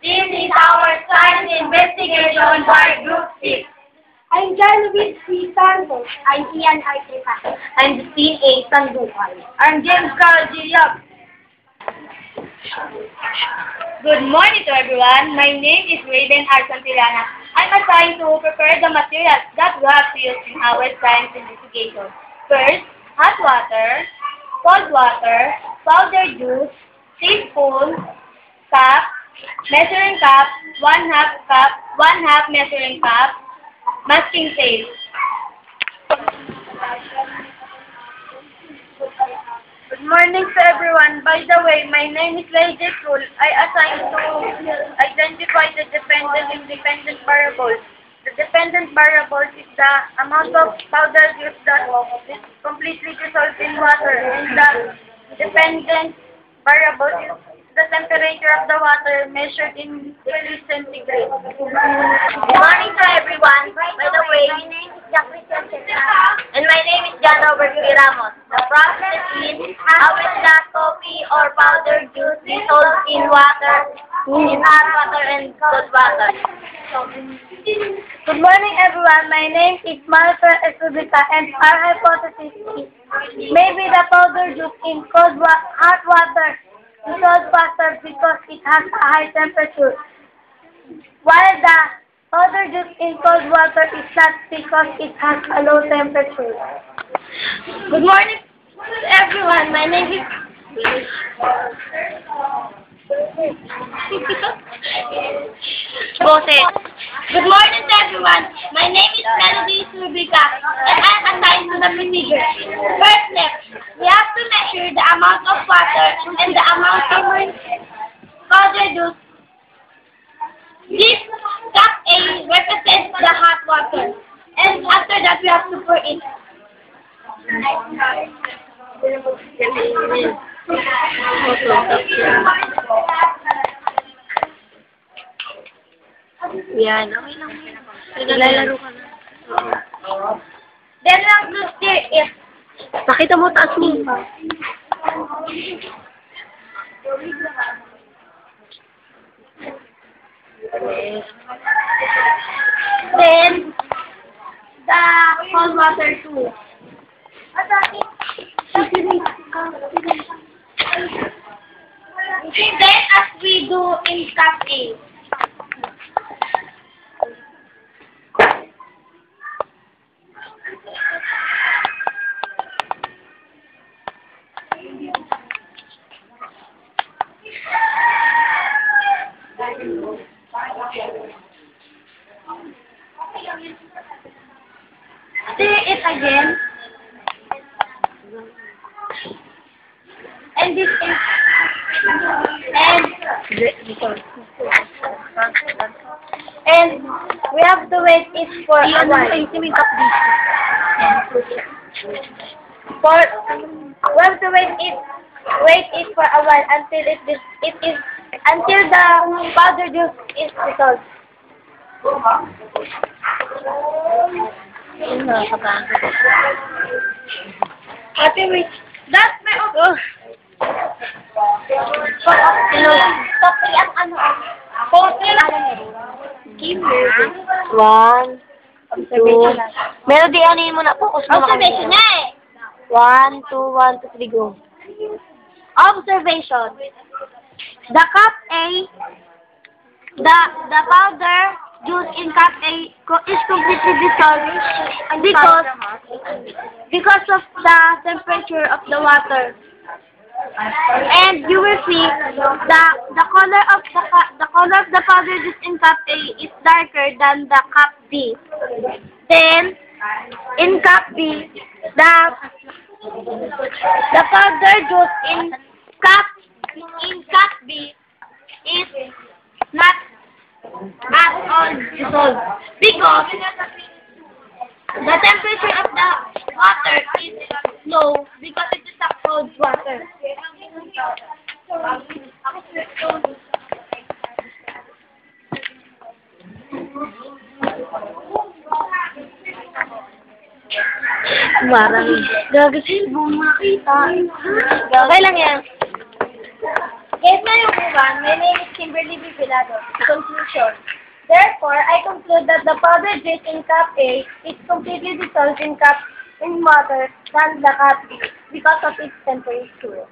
This is our science investigation for Group 6. I'm Genevieve C. Santos. I'm Ian Arteta. I'm Justine A. Sandukan. I'm James Carl G. Yap. Good morning to everyone. My name is Raven R. Santillana. I'm assigned to prepare the materials that we have to use in our science investigation. First, hot water, cold water, powder juice, teaspoon, cup, measuring cup, 1/2 measuring cup, masking tape. Good morning to everyone. By the way, my name is Lady Krul. I assigned to identify the dependent and independent variables. The dependent variables is the amount of powder juice that is completely dissolved in water, and the dependent variable is the temperature of the water measured in degrees centigrade. Good morning to everyone. By the way, my name is Jacqueline Santana. and my name is Jano Bergui Ramos. The process is how is the coffee or powder juice dissolved in water, in hot water and cold water. Good morning, everyone. My name is Martha Esubita, and our hypothesis is maybe the powder juice in hot water dissolves faster because it has a high temperature, while the powder juice in cold water is not because it has a low temperature. Good morning everyone. My name is Bose. Good morning to everyone. My name is Melody Surbica, and I'm assigned to the procedure. First step, we have to measure the amount of water and the amount of powder juice. This cup A represents the hot water, and after that we have to pour it. Yan, okay lang. Naglalaro ka na. Then lang to stir it. Pakita mo taas mo. Then, the cold water too. Then, as we do in cup A. Stir it again. And this is and we have to wait it for a while. We have to wait it for a while until until the powder juice is dissolved. Ate, wait. That's my Kopi ang ano? Kopi One, two. Melody, ano yun muna? Focus mo Observation na eh. 1, 2, 1, 2, 3, go. Observation. The cup A, the powder juice in cup A is completely dissolved because of the temperature of the water. And you will see the color of the powder juice in cup A is darker than the cup B. Then in cup B, the powder juice in cup B is not at all dissolved because the temperature of the water is low because it is a cold water. Marami. Gagasin mo makita. Okay lang yan. Yes, na yung everyone. My name is Kimberly Bibilado. Conclusion. Therefore, I conclude that the powder juice in cup A is completely dissolved in water than the cup B because of its temperature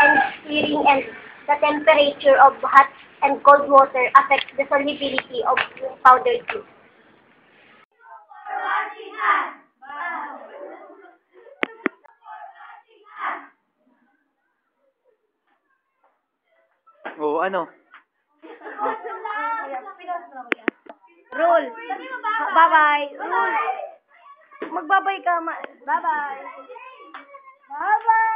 and stirring, and the temperature of hot and cold water affects the solubility of powder juice. Oo, ano? Rule. Bye-bye. Rule. Magbabay ka. Bye-bye. Bye-bye.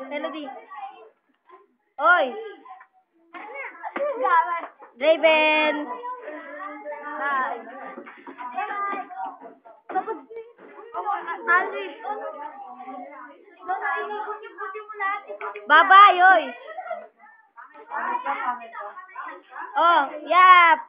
Melody. Oy. Raven. Bye. Bye-bye, oy. Oh, yap.